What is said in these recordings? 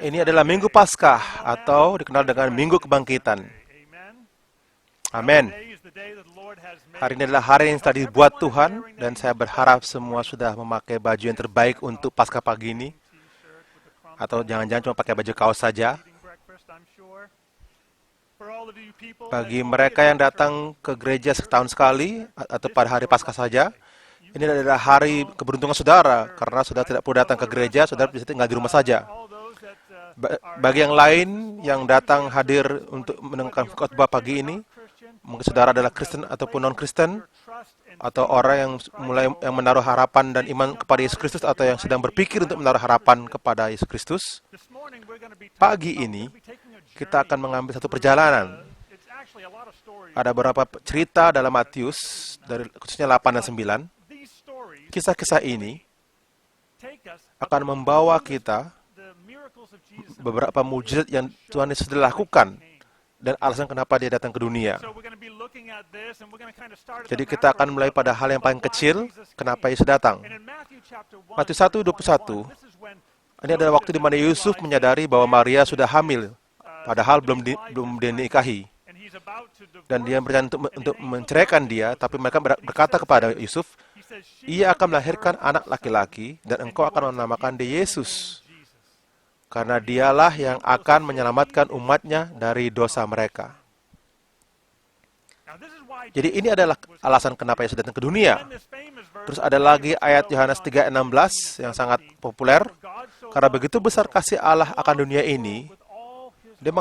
Ini adalah Minggu Paskah atau dikenal dengan Minggu Kebangkitan. Amin. Hari ini adalah hari yang telah dibuat Tuhan, dan saya berharap semua sudah memakai baju yang terbaik untuk Paskah pagi ini. Atau jangan-jangan cuma pakai baju kaos saja. Bagi mereka yang datang ke gereja setahun sekali atau pada hari Paskah saja, ini adalah hari keberuntungan saudara, karena saudara tidak perlu datang ke gereja, saudara bisa tinggal di rumah saja. Bagi yang lain yang datang hadir untuk mendengarkan khotbah pagi ini, mungkin saudara adalah Kristen ataupun non-Kristen, atau orang yang yang menaruh harapan dan iman kepada Yesus Kristus, atau yang sedang berpikir untuk menaruh harapan kepada Yesus Kristus. Pagi ini kita akan mengambil satu perjalanan. Ada beberapa cerita dalam Matius, khususnya 8 dan 9. Kisah-kisah ini akan membawa kita beberapa mujizat yang Tuhan Yesus telah lakukan dan alasan kenapa dia datang ke dunia. Jadi kita akan mulai pada hal yang paling kecil, kenapa Yesus datang. Matius 1:21. Ini adalah waktu di mana Yusuf menyadari bahwa Maria sudah hamil, padahal belum dinikahi. Dan dia berencana untuk menceraikan dia, tapi mereka berkata kepada Yusuf, ia akan melahirkan anak laki-laki, dan engkau akan menamakan dia Yesus, karena dialah yang akan menyelamatkan umatnya dari dosa mereka. Jadi ini adalah alasan kenapa Yesus datang ke dunia. Terus ada lagi ayat Yohanes 3:16 yang sangat populer. Karena begitu besar kasih Allah akan dunia ini, dia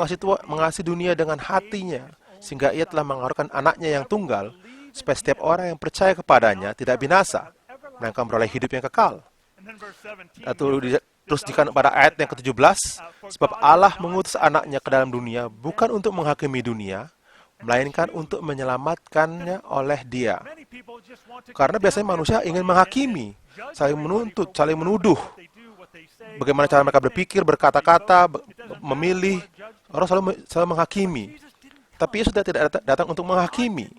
mengasihi dunia dengan hatinya, sehingga ia telah mengaruniakan anaknya yang tunggal, supaya setiap orang yang percaya kepadanya tidak binasa, melainkan beroleh hidup yang kekal. Terus pada ayat yang ke-17, sebab Allah mengutus anaknya ke dalam dunia, bukan untuk menghakimi dunia, melainkan untuk menyelamatkannya oleh dia. Karena biasanya manusia ingin menghakimi, saling menuntut, saling menuduh. Bagaimana cara mereka berpikir, berkata-kata, memilih, orang selalu menghakimi. Tapi Yesus tidak datang untuk menghakimi.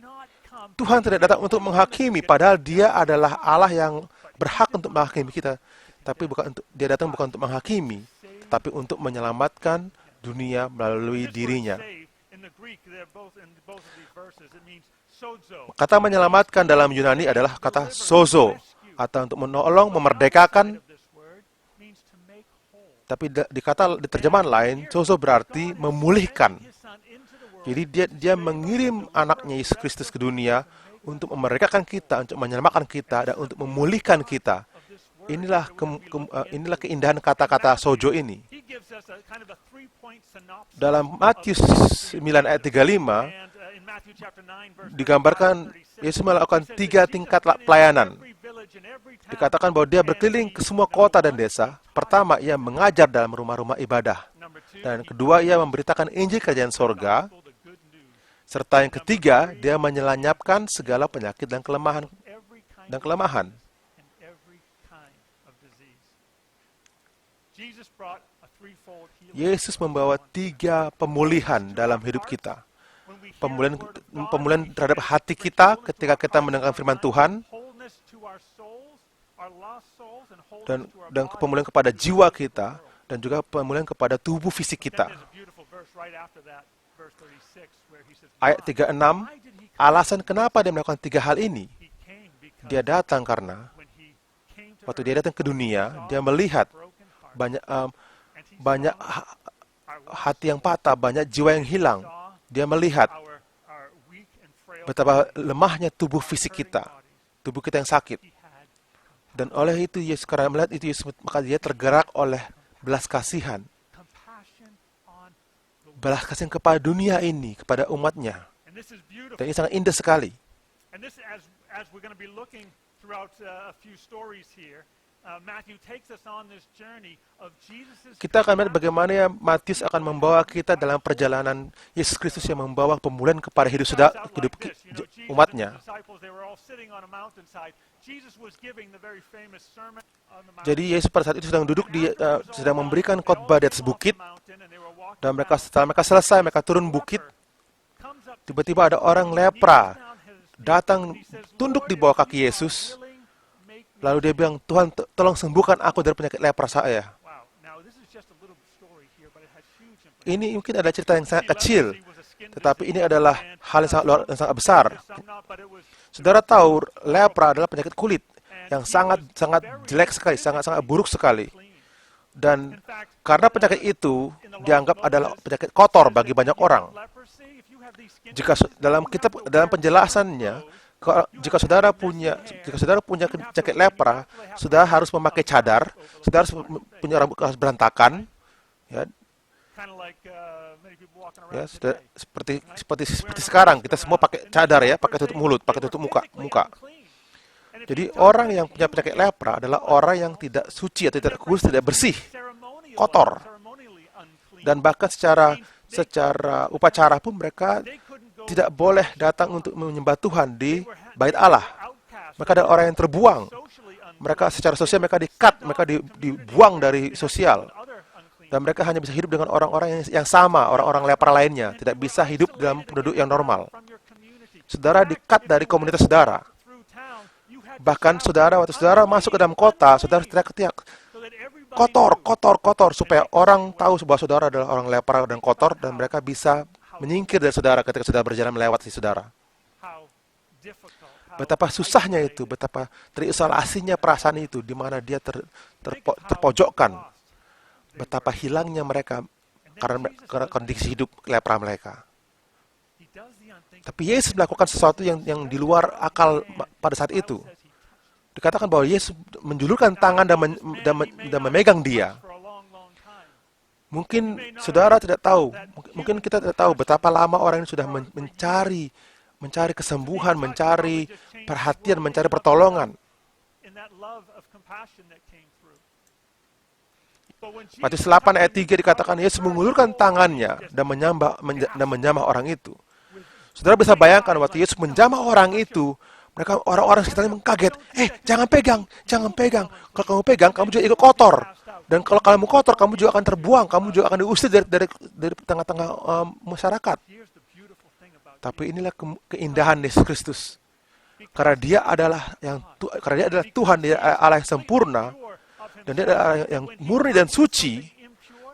Tuhan tidak datang untuk menghakimi, padahal dia adalah Allah yang berhak untuk menghakimi kita. Tapi dia datang bukan untuk menghakimi, tapi untuk menyelamatkan dunia melalui dirinya. Kata menyelamatkan dalam Yunani adalah kata sozo, atau untuk menolong, memerdekakan. Tapi di terjemahan lain, sozo berarti memulihkan. Jadi dia mengirim anaknya Yesus Kristus ke dunia untuk memerdekakan kita, untuk menyelamatkan kita, dan untuk memulihkan kita. Inilah keindahan kata-kata sozo ini. Dalam Matius 9 ayat 35, digambarkan Yesus melakukan 3 tingkat pelayanan. Dikatakan bahwa dia berkeliling ke semua kota dan desa. Pertama, ia mengajar dalam rumah-rumah ibadah. Dan kedua, ia memberitakan Injil Kerajaan Sorga. Serta yang ketiga, dia menyelanyapkan segala penyakit dan kelemahan. Yesus membawa 3 pemulihan dalam hidup kita. Pemulihan terhadap hati kita ketika kita mendengarkan firman Tuhan, dan pemulihan kepada jiwa kita, dan juga pemulihan kepada tubuh fisik kita. Ayat 36, alasan kenapa dia melakukan 3 hal ini. Dia datang karena waktu dia datang ke dunia, dia melihat banyak hati yang patah, banyak jiwa yang hilang. Dia melihat betapa lemahnya tubuh fisik kita, tubuh kita yang sakit. Dan oleh itu, Yesus, karena melihat itu, maka dia tergerak oleh belas kasihan. Belas kasihan kepada dunia ini, kepada umatnya. Dan ini sangat indah sekali. Kita akan melihat bagaimana Matius akan membawa kita dalam perjalanan Yesus Kristus yang membawa pemulihan kepada hidup umatnya. Jadi Yesus pada saat itu sedang duduk sedang memberikan khotbah di atas bukit, dan setelah mereka selesai, mereka turun bukit. Tiba-tiba ada orang lepra datang tunduk di bawah kaki Yesus. Lalu dia bilang, Tuhan, tolong sembuhkan aku dari penyakit lepra saya. ini mungkin adalah cerita yang sangat kecil, tetapi ini adalah hal yang sangat besar. Saudara tahu, lepra adalah penyakit kulit yang sangat jelek sekali, sangat buruk sekali. Dan karena penyakit itu dianggap adalah penyakit kotor bagi banyak orang. Jika dalam penjelasannya, jika saudara punya penyakit lepra, saudara harus memakai cadar, saudara harus punya rambut harus berantakan, ya, seperti sekarang kita semua pakai cadar, ya, pakai tutup mulut, pakai tutup muka. Jadi orang yang punya penyakit lepra adalah orang yang tidak suci atau tidak kudus, tidak bersih, kotor. Dan bahkan secara upacara pun mereka tidak boleh datang untuk menyembah Tuhan di bait Allah. Mereka adalah orang yang terbuang. Mereka secara sosial mereka di-cut, mereka dibuang dari sosial. Dan mereka hanya bisa hidup dengan orang-orang yang sama, orang-orang lepra lainnya. Tidak bisa hidup dalam penduduk yang normal. Saudara di-cut dari komunitas saudara. Bahkan waktu saudara masuk ke dalam kota, saudara teriak-teriak, kotor, supaya orang tahu bahwa saudara adalah orang lepra dan kotor, dan mereka bisa menyingkir dari saudara ketika saudara berjalan melewati saudara. Betapa susahnya itu, betapa terisolasinya perasaan itu, di mana dia terpojokkan. Betapa hilangnya mereka karena kondisi hidup lepra mereka. Tapi Yesus melakukan sesuatu yang di luar akal pada saat itu. Dikatakan bahwa Yesus menjulurkan tangan dan memegang dia. Mungkin saudara tidak tahu, mungkin kita tidak tahu betapa lama orang ini sudah mencari kesembuhan, mencari perhatian, mencari pertolongan. Matius 8 ayat 3 dikatakan Yesus mengulurkan tangannya dan menjamah orang itu. Saudara bisa bayangkan waktu Yesus menjamah orang itu, mereka orang-orang sekitarnya mengkaget. Jangan pegang. Kalau kamu pegang, kamu juga ikut kotor. Dan kalau kamu kotor, kamu juga akan terbuang. Kamu juga akan diusir dari tengah-tengah masyarakat. Tapi inilah keindahan Yesus Kristus. Karena dia adalah Tuhan, dia Allah yang sempurna, dan dia adalah Allah yang murni dan suci.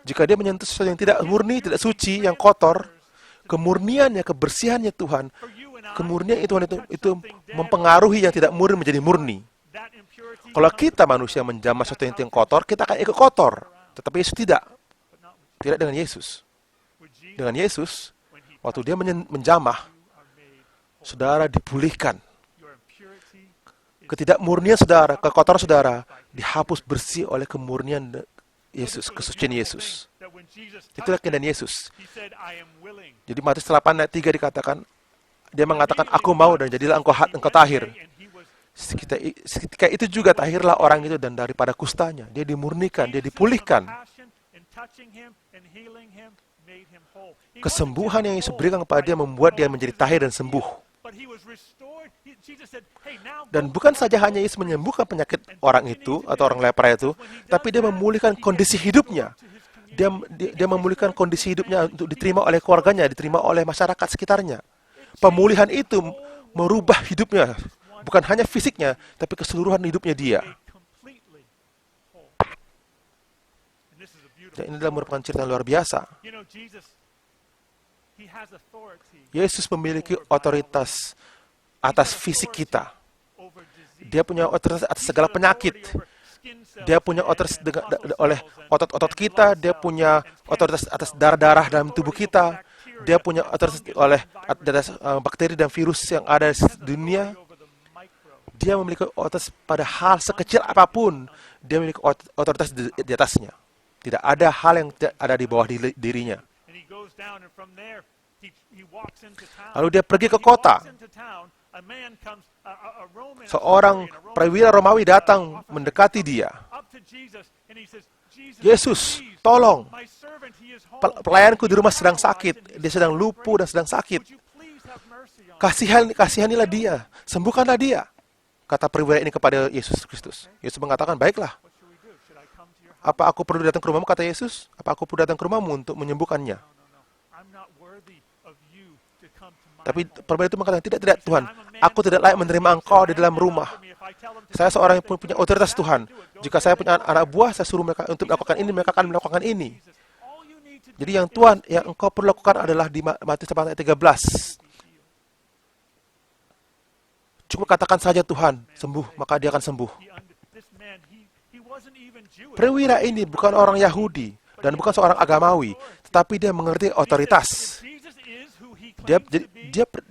Jika dia menyentuh sesuatu yang tidak murni, tidak suci, yang kotor, kemurniannya, kebersihannya Tuhan, kemurnian itu mempengaruhi yang tidak murni menjadi murni. Kalau kita manusia menjamah sesuatu yang kotor, kita akan ikut kotor. Tetapi Yesus tidak. Tidak dengan Yesus. Dengan Yesus, waktu dia menjamah, saudara dipulihkan. Ketidakmurnian saudara, kekotoran saudara, dihapus bersih oleh kemurnian Yesus, kesucian Yesus. Itulah keindahan Yesus. Jadi Matius 8 ayat 3 dikatakan, dia mengatakan, aku mau dan jadilah engkau tahir. Ketika itu juga tahirlah orang itu dan daripada kustanya. Dia dimurnikan, dia dipulihkan. Kesembuhan yang Yesus berikan kepada dia membuat dia menjadi tahir dan sembuh. Dan bukan saja hanya Yesus menyembuhkan penyakit orang itu atau orang lepra itu, tapi dia memulihkan kondisi hidupnya. Dia memulihkan kondisi hidupnya untuk diterima oleh keluarganya, diterima oleh masyarakat sekitarnya. Pemulihan itu merubah hidupnya, bukan hanya fisiknya, tapi keseluruhan hidupnya dia. Dan ini adalah merupakan cerita yang luar biasa. Yesus memiliki otoritas atas fisik kita. Dia punya otoritas atas segala penyakit. Dia punya otoritas oleh otot-otot kita. Dia punya otoritas atas darah-darah dalam tubuh kita. Dia punya otoritas oleh bakteri dan virus yang ada di dunia. Dia memiliki otoritas pada hal sekecil apapun. Dia memiliki otoritas di atasnya. Tidak ada hal yang tidak ada di bawah dirinya. Lalu dia pergi ke kota. Seorang perwira Romawi datang mendekati dia. Yesus, tolong. Pelayanku di rumah sedang sakit. Dia sedang lumpuh dan sedang sakit. Kasihanilah dia. Sembuhkanlah dia. Kata perwira ini kepada Yesus Kristus. Yesus mengatakan, baiklah. Apa aku perlu datang ke rumahmu, kata Yesus? Apa aku perlu datang ke rumahmu untuk menyembuhkannya? Tapi perwira itu mengatakan, tidak Tuhan. Aku tidak layak menerima engkau di dalam rumah. Saya seorang yang punya otoritas Tuhan. Jika saya punya anak buah, saya suruh mereka untuk melakukan ini, mereka akan melakukan ini. Jadi yang Tuhan, yang engkau perlu lakukan adalah di Matius 8 ayat 13. Cukup katakan saja Tuhan, sembuh, maka dia akan sembuh. Perwira ini bukan orang Yahudi dan bukan seorang agamawi, tetapi dia mengerti otoritas.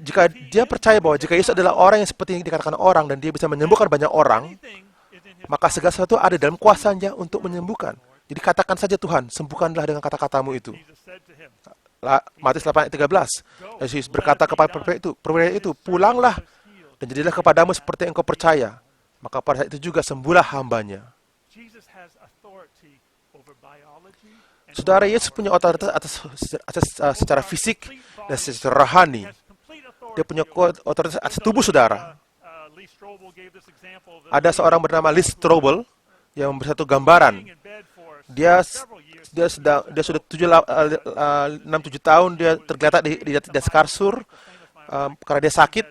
Jika dia percaya bahwa jika Yesus adalah orang yang seperti yang dikatakan orang dan dia bisa menyembuhkan banyak orang, maka segala sesuatu ada dalam kuasanya untuk menyembuhkan. Jadi katakan saja Tuhan, sembuhkanlah dengan kata-katamu itu. Matius 8 ayat 13. Yesus berkata kepada perwira itu, pulanglah dan jadilah kepadamu seperti yang engkau percaya. Maka pada saat itu juga sembuhlah hambanya. Saudara, Yesus punya otoritas atas secara fisik dan secara rohani. Dia punya otoritas atas tubuh saudara. Ada seorang bernama Lee Strobel yang memberi satu gambaran. Dia sudah 6-7 tahun dia tergeletak di atas kasur karena dia sakit.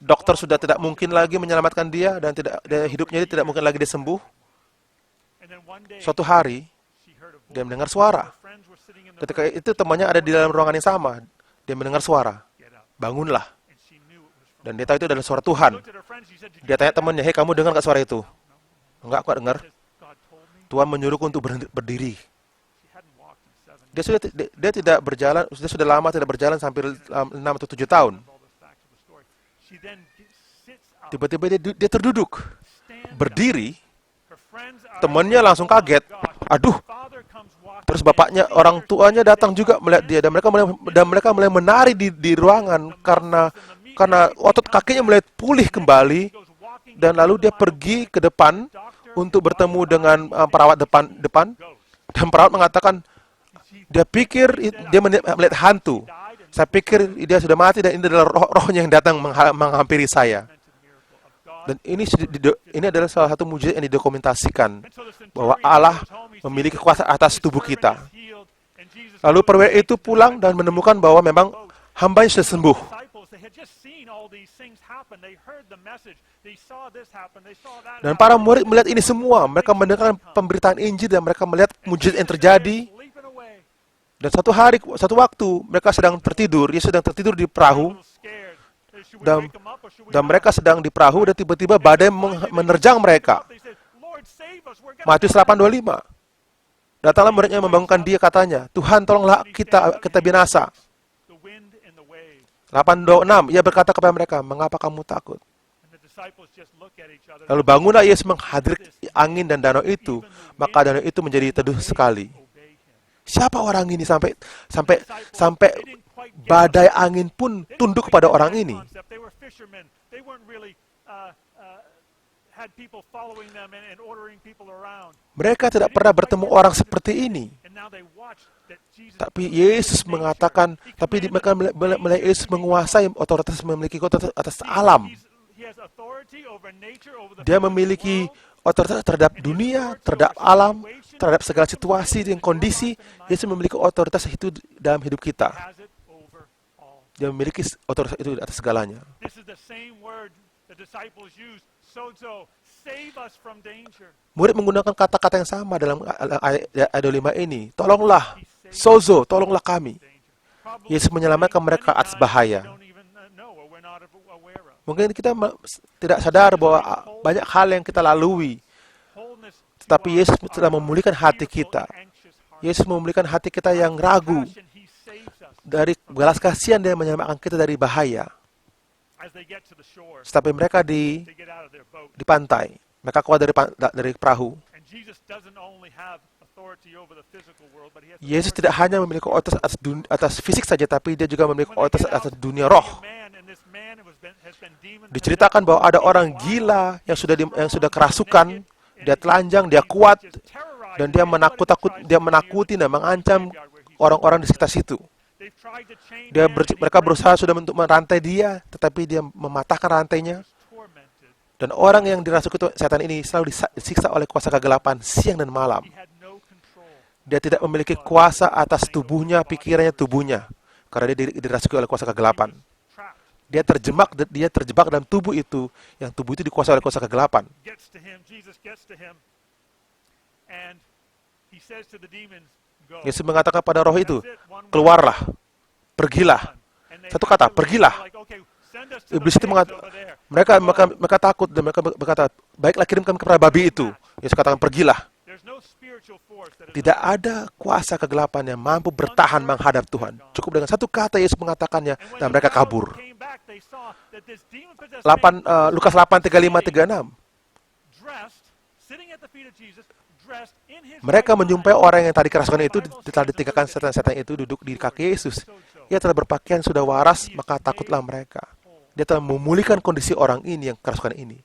Dokter sudah tidak mungkin lagi menyelamatkan dia dan hidupnya dia tidak mungkin lagi dia sembuh. Suatu hari dia mendengar suara. Ketika itu temannya ada di dalam ruangan yang sama. Dia mendengar suara. Bangunlah. Dan dia tahu itu adalah suara Tuhan. Dia tanya temannya, "Hei, kamu dengar nggak suara itu?" "Enggak, aku dengar." Tuhan menyuruhku untuk berdiri. Dia tidak berjalan, sudah lama tidak berjalan sampai 6 atau 7 tahun. Tiba-tiba dia terduduk. Berdiri. Temannya langsung kaget. Aduh. Terus bapaknya, orang tuanya datang juga melihat dia dan mereka mulai menari di ruangan karena otot kakinya mulai pulih kembali. Dan lalu dia pergi ke depan untuk bertemu dengan perawat depan dan perawat mengatakan dia pikir dia melihat hantu. Saya pikir dia sudah mati dan ini adalah rohnya yang datang menghampiri saya. Dan ini adalah salah satu mujizat yang didokumentasikan bahwa Allah memiliki kuasa atas tubuh kita. Lalu perwira itu pulang dan menemukan bahwa memang hambanya sudah sembuh. Dan para murid melihat ini semua. Mereka mendengar pemberitaan Injil dan mereka melihat mujizat yang terjadi. Dan satu waktu mereka sedang tertidur. Dia sedang tertidur di perahu. Dan mereka sedang di perahu dan tiba-tiba badai menerjang mereka. Matius 8:25. Datanglah muridnya membangunkan dia, katanya, "Tuhan, tolonglah kita binasa." 8:26, ia berkata kepada mereka, "Mengapa kamu takut?" Lalu bangunlah Yesus menghadirkan angin dan danau itu, maka danau itu menjadi teduh sekali. Siapa orang ini sampai badai angin pun tunduk kepada orang ini? Mereka tidak pernah bertemu orang seperti ini. Tapi Yesus mengatakan, mereka melihat Yesus menguasai otoritas, memiliki otoritas atas alam. Dia memiliki otoritas terhadap dunia, terhadap alam, terhadap segala situasi dan kondisi. Yesus memiliki otoritas itu dalam hidup kita. Dia memiliki otoritas itu atas segalanya. Murid menggunakan kata-kata yang sama dalam ayat 5 ini. Tolonglah, sozo, tolonglah kami. Yesus menyelamatkan mereka atas bahaya. Mungkin kita tidak sadar bahwa banyak hal yang kita lalui. Tetapi Yesus telah memulihkan hati kita. Yesus memulihkan hati kita yang ragu. Dari belas kasihan dia menyelamatkan kita dari bahaya. Tetapi mereka di pantai. Mereka keluar dari perahu. Yesus tidak hanya memiliki otoritas atas fisik saja, tapi dia juga memiliki otoritas atas dunia roh. Diceritakan bahwa ada orang gila yang sudah kerasukan, dia telanjang, dia kuat, dan dia menakuti dan mengancam orang-orang di sekitar situ. Mereka berusaha sudah untuk merantai dia, tetapi dia mematahkan rantainya. Dan orang yang dirasuki setan ini selalu disiksa oleh kuasa kegelapan siang dan malam. Dia tidak memiliki kuasa atas tubuhnya, pikirannya, tubuhnya, karena dia dirasuki oleh kuasa kegelapan. Dia terjebak dalam tubuh itu, yang tubuh itu dikuasai oleh kuasa kegelapan. Yesus mengatakan pada roh itu, keluarlah, pergilah. Satu kata, pergilah. Iblis itu mereka takut dan mereka berkata, baiklah kirimkan kepada babi itu. Yesus katakan, pergilah. Tidak ada kuasa kegelapan yang mampu bertahan menghadap Tuhan. Cukup dengan satu kata Yesus mengatakannya dan mereka kabur. Lukas 8:35-36. Mereka menjumpai orang yang tadi kerasukan itu telah ditinggalkan setan-setan itu duduk di kaki Yesus. Ia telah berpakaian sudah waras, maka takutlah mereka. Dia telah memulihkan kondisi orang ini yang kerasukan ini.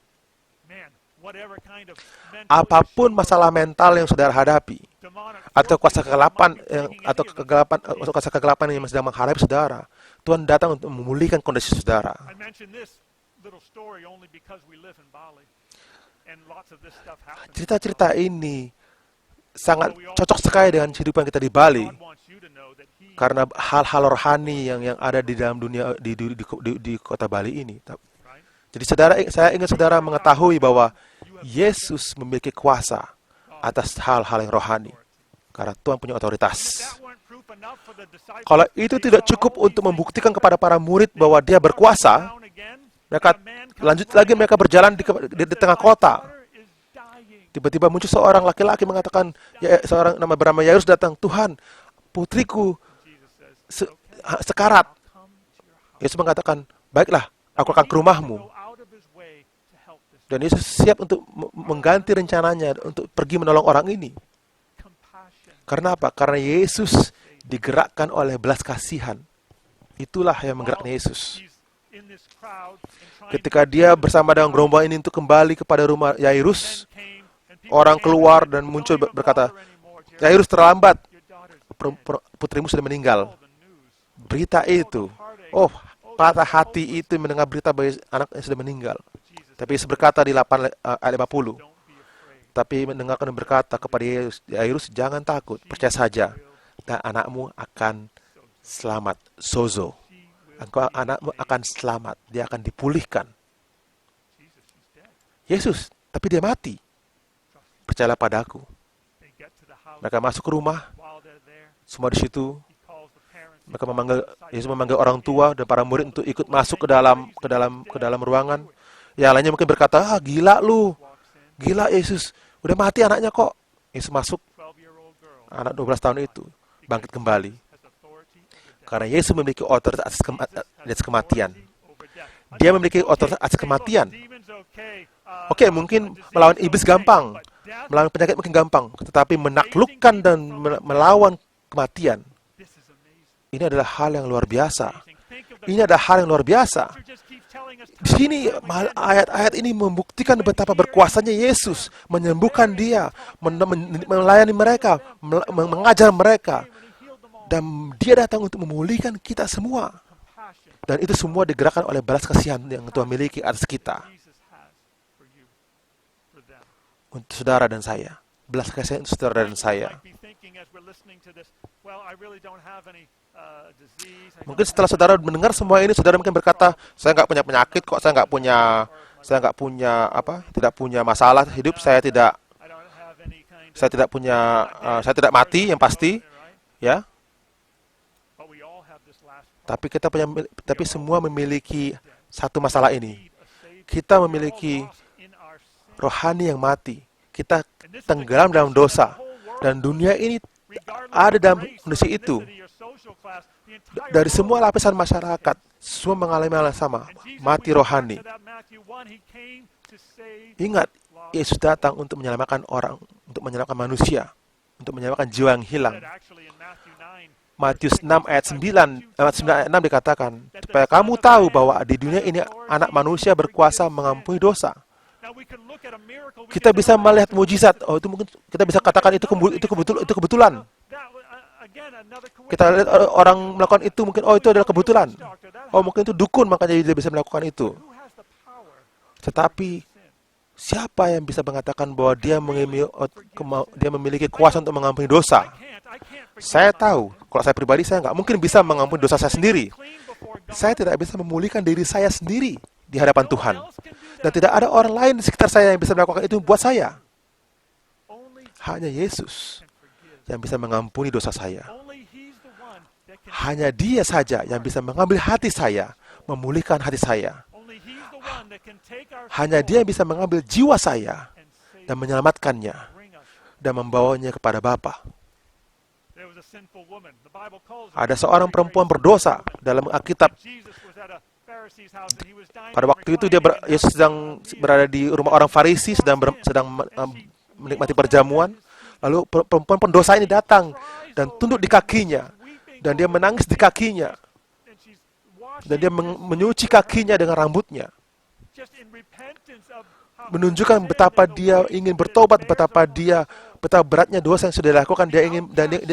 Apapun masalah mental yang saudara hadapi, atau kuasa kegelapan yang sedang menghadapi saudara, Tuhan datang untuk memulihkan kondisi saudara. Cerita-cerita ini sangat cocok sekali dengan kehidupan kita di Bali, karena hal-hal rohani yang ada di dalam dunia di kota Bali ini. Jadi saya ingin saudara mengetahui bahwa Yesus memiliki kuasa atas hal-hal yang rohani, karena Tuhan punya otoritas. Kalau itu tidak cukup untuk membuktikan kepada para murid bahwa dia berkuasa, mereka berjalan di tengah kota. Tiba-tiba muncul seorang laki-laki mengatakan, seorang nama bernama Yairus datang, Tuhan, putriku sekarat. Yesus mengatakan, baiklah, aku akan ke rumahmu. Dan Yesus siap untuk mengganti rencananya untuk pergi menolong orang ini. Karena apa? Karena Yesus digerakkan oleh belas kasihan. Itulah yang menggerakkan Yesus. Ketika dia bersama dengan gerombol ini untuk kembali kepada rumah Yairus, orang keluar dan muncul berkata, Yairus terlambat, putrimu sudah meninggal. Berita itu, patah hati itu mendengar berita bahwa anaknya sudah meninggal. Tapi Yesus berkata di 8 ayat 50, tapi mendengarkan dan berkata kepada Yairus, jangan takut, percaya saja, dan anakmu akan selamat. Sozo, anakmu akan selamat, dia akan dipulihkan. Yesus, tapi dia mati. Percayalah padaku. Mereka masuk ke rumah, semua di situ. Yesus memanggil orang tua dan para murid untuk ikut masuk ke dalam ruangan. Yang lainnya mungkin berkata, gila lu, gila Yesus, udah mati anaknya kok. Yesus masuk, anak 12 tahun itu bangkit kembali. Karena Yesus memiliki otoritas atas kematian. Dia memiliki otoritas atas kematian. Oke, mungkin melawan iblis gampang, melawan penyakit mungkin gampang, tetapi menaklukkan dan melawan kematian, ini adalah hal yang luar biasa. Ini adalah hal yang luar biasa. Di sini ayat-ayat ini membuktikan betapa berkuasanya Yesus menyembuhkan dia, melayani mereka, mengajar mereka, dan dia datang untuk memulihkan kita semua. Dan itu semua digerakkan oleh belas kasihan yang Tuhan miliki atas kita. Untuk saudara dan saya, belas kasihan untuk saudara dan saya. Mungkin setelah saudara mendengar semua ini, saudara mungkin berkata, saya nggak punya penyakit kok, tidak punya masalah hidup, saya tidak mati yang pasti, ya. Tapi semua memiliki satu masalah ini. Kita memiliki rohani yang mati. Kita tenggelam dalam dosa, dan dunia ini ada dalam kondisi itu. Dari semua lapisan masyarakat, semua mengalami hal yang sama, mati rohani. Ingat, Yesus datang untuk menyelamatkan orang, untuk menyelamatkan manusia, untuk menyelamatkan jiwa yang hilang. Matius 6 ayat 9 ayat 6 dikatakan, supaya kamu tahu bahwa di dunia ini anak manusia berkuasa mengampuni dosa. Kita bisa melihat mujizat, itu mungkin kita bisa katakan itu kebetulan. Kita lihat orang melakukan itu, mungkin itu adalah kebetulan. Mungkin itu dukun, makanya dia bisa melakukan itu. Tetapi siapa yang bisa mengatakan bahwa dia memiliki kuasa untuk mengampuni dosa? Saya tahu, kalau saya pribadi, saya nggak mungkin bisa mengampuni dosa saya sendiri. Saya tidak bisa memulihkan diri saya sendiri di hadapan Tuhan. Dan tidak ada orang lain di sekitar saya yang bisa melakukan itu buat saya. Hanya Yesus yang bisa mengampuni dosa saya. Hanya Dia saja yang bisa mengambil hati saya, memulihkan hati saya. Hanya Dia yang bisa mengambil jiwa saya dan menyelamatkannya dan membawanya kepada Bapa. Ada seorang perempuan berdosa dalam Alkitab. Pada waktu itu Yesus sedang berada di rumah orang Farisi, sedang menikmati perjamuan. Lalu perempuan pendosa ini datang dan tunduk di kakinya. Dan dia menangis di kakinya. Dan dia menyuci kakinya dengan rambutnya. Menunjukkan betapa dia ingin bertobat, betapa beratnya dosa yang sudah dilakukan. Dia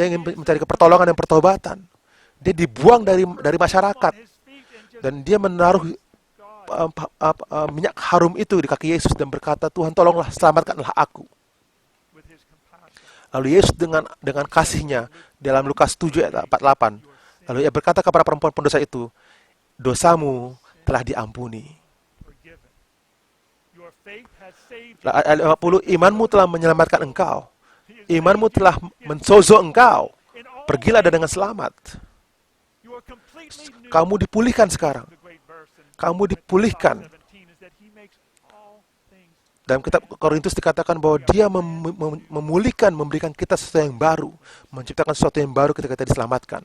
ingin mencari pertolongan dan pertobatan. Dia dibuang dari masyarakat. Dan dia menaruh minyak harum itu di kaki Yesus dan berkata, Tuhan tolonglah, selamatkanlah aku. Lalu Yesus dengan kasihnya dalam Lukas 7 ayat 48, lalu Ia berkata kepada perempuan pendosa itu, dosamu telah diampuni. Ayat 50, imanmu telah menyelamatkan engkau. Imanmu telah mensozo engkau. Pergilah dan dengan selamat. Kamu dipulihkan sekarang. Kamu dipulihkan. Dalam kitab Korintus dikatakan bahwa Dia memulihkan, memberikan kita sesuatu yang baru, menciptakan sesuatu yang baru ketika kita diselamatkan.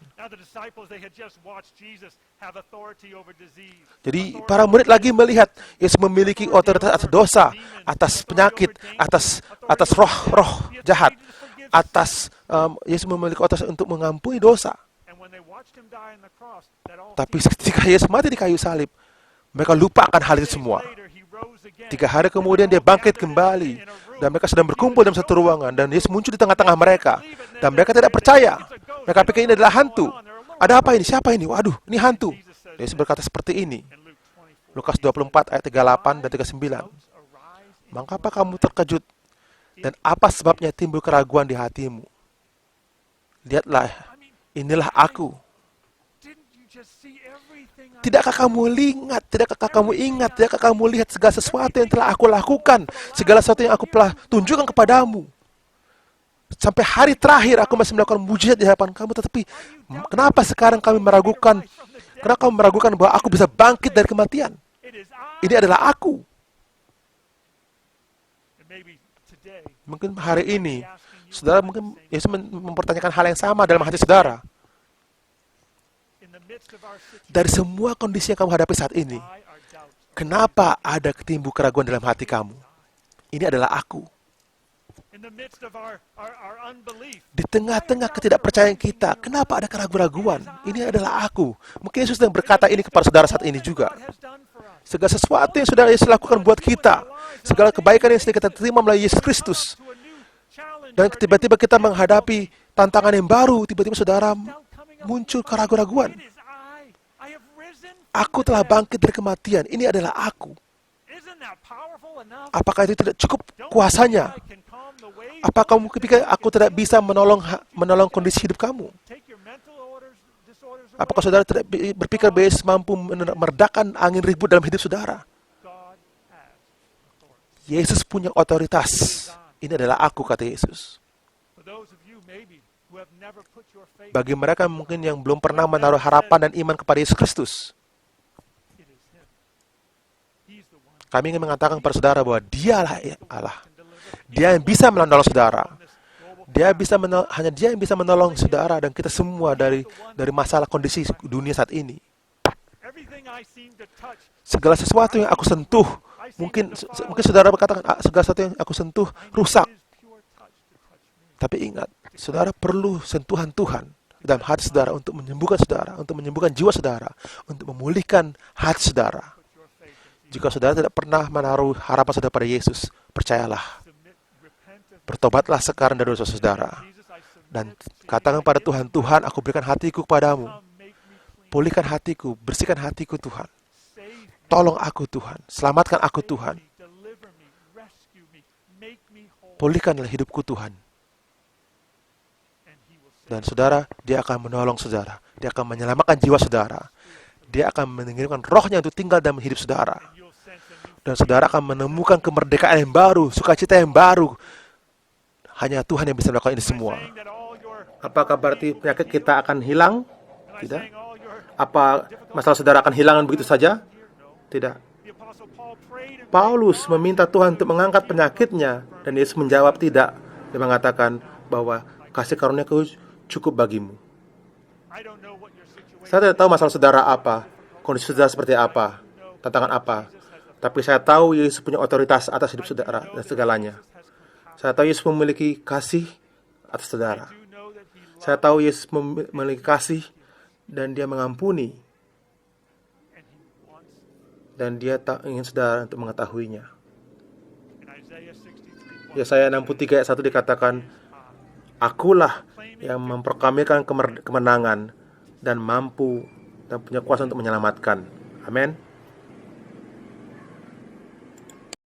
Jadi para murid lagi melihat Yesus memiliki otoritas atas dosa, atas penyakit, atas roh jahat, Yesus memiliki otoritas untuk mengampuni dosa. Tapi ketika Yesus mati di kayu salib, mereka lupa akan hal itu semua. 3 hari kemudian Dia bangkit kembali. Dan mereka sedang berkumpul dalam satu ruangan. Dan Yesus muncul di tengah-tengah mereka. Dan mereka tidak percaya. Mereka pikir ini adalah hantu. Ada apa ini? Siapa ini? Waduh, ini hantu. Yesus berkata seperti ini. Lukas 24 ayat 38 dan 39. Mengapa kamu terkejut? Dan apa sebabnya timbul keraguan di hatimu? Lihatlah, inilah aku. Tidakkah kamu ingat, tidakkah kamu lihat segala sesuatu yang telah aku lakukan, segala sesuatu yang aku telah tunjukkan kepadamu. Sampai hari terakhir aku masih melakukan mujizat di hadapan kamu, tetapi kenapa sekarang kami meragukan? Kenapa kamu meragukan bahwa aku bisa bangkit dari kematian? Ini adalah aku. Mungkin hari ini, saudara mungkin Yesus mempertanyakan hal yang sama dalam hati saudara. Dari semua kondisi yang kamu hadapi saat ini, kenapa ada timbul keraguan dalam hati kamu? Ini adalah aku. Di tengah-tengah ketidakpercayaan kita, kenapa ada keraguan-raguan? Ini adalah aku. Mungkin Yesus sedang berkata ini kepada saudara saat ini juga. Segala sesuatu yang sudah Yesus lakukan buat kita, segala kebaikan yang sudah kita terima melalui Yesus Kristus, dan tiba-tiba kita menghadapi tantangan yang baru, tiba-tiba saudara muncul keraguan-raguan. Aku telah bangkit dari kematian. Ini adalah aku. Apakah itu tidak cukup kuasanya? Apakah kamu pikir aku tidak bisa menolong kondisi hidup kamu? Apakah saudara tidak berpikir bahwa Yesus mampu meredakan angin ribut dalam hidup saudara? Yesus punya otoritas. Ini adalah aku, kata Yesus. Bagi mereka mungkin yang belum pernah menaruh harapan dan iman kepada Yesus Kristus, kami ingin mengatakan kepada saudara bahwa Dialah Allah. Dia yang bisa menolong saudara. Hanya Dia yang bisa menolong saudara dan kita semua dari masalah kondisi dunia saat ini. Segala sesuatu yang aku sentuh, mungkin saudara berkatakan, segala sesuatu yang aku sentuh rusak. Tapi ingat, saudara perlu sentuhan Tuhan dalam hati saudara untuk menyembuhkan saudara, untuk menyembuhkan jiwa saudara, untuk memulihkan hati saudara. Jika saudara tidak pernah menaruh harapan saudara pada Yesus, percayalah, bertobatlah sekarang dari dosa saudara. Dan katakan pada Tuhan, Tuhan, aku berikan hatiku kepadamu. Pulihkan hatiku, bersihkan hatiku Tuhan. Tolong aku Tuhan, selamatkan aku Tuhan. Pulihkanlah hidupku Tuhan. Dan saudara, Dia akan menolong saudara. Dia akan menyelamatkan jiwa saudara. Dia akan mengirimkan rohnya untuk tinggal dalam hidup saudara. Dan saudara akan menemukan kemerdekaan yang baru, sukacita yang baru. Hanya Tuhan yang bisa melakukan ini semua. Apakah berarti penyakit kita akan hilang? Tidak. Apa masalah saudara akan hilang begitu saja? Tidak. Paulus meminta Tuhan untuk mengangkat penyakitnya, dan Yesus menjawab tidak. Dia mengatakan bahwa kasih karunia-Ku cukup bagimu. Saya tidak tahu masalah saudara apa, kondisi saudara seperti apa, tantangan apa. Tapi saya tahu Yesus punya otoritas atas hidup saudara dan segalanya. Saya tahu Yesus memiliki kasih atas saudara. Saya tahu Yesus memiliki kasih dan Dia mengampuni. Dan Dia tak ingin saudara untuk mengetahuinya. Yesaya 63 ayat 1 dikatakan, Akulah yang memproklamirkan kemenangan dan mampu dan punya kuasa untuk menyelamatkan. Amin.